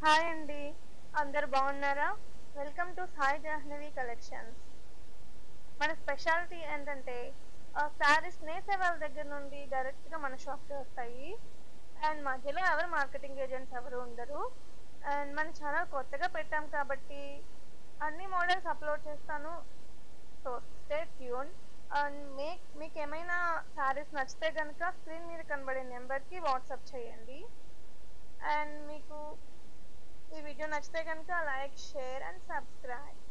Hi అండి. అందరూ బాగున్నారా? Welcome to Sai Jahnavi collections. మన స్పెషాలిటీ ఏంటంటే శారీస్ నేసే వాళ్ళ దగ్గర నుండి డైరెక్ట్‌గా మన షాప్‌కి వస్తాయి. అండ్ మధ్యలో ఎవరు మార్కెటింగ్ ఏజెంట్స్ ఎవరు ఉండరు. అండ్ మన ఛానల్ కొత్తగా పెట్టాం కాబట్టి అన్ని మోడల్స్ అప్‌లోడ్ చేస్తాను. So stay tune. అండ్ మీకేమైనా శారీస్ నచ్చితే గనక స్క్రీన్ మీద కనబడే నంబర్‌కి వాట్సాప్ చేయండి. అండ్ మీకు ఈ వీడియో నచ్చితే కనుక లైక్, షేర్ అండ్ సబ్స్క్రైబ్.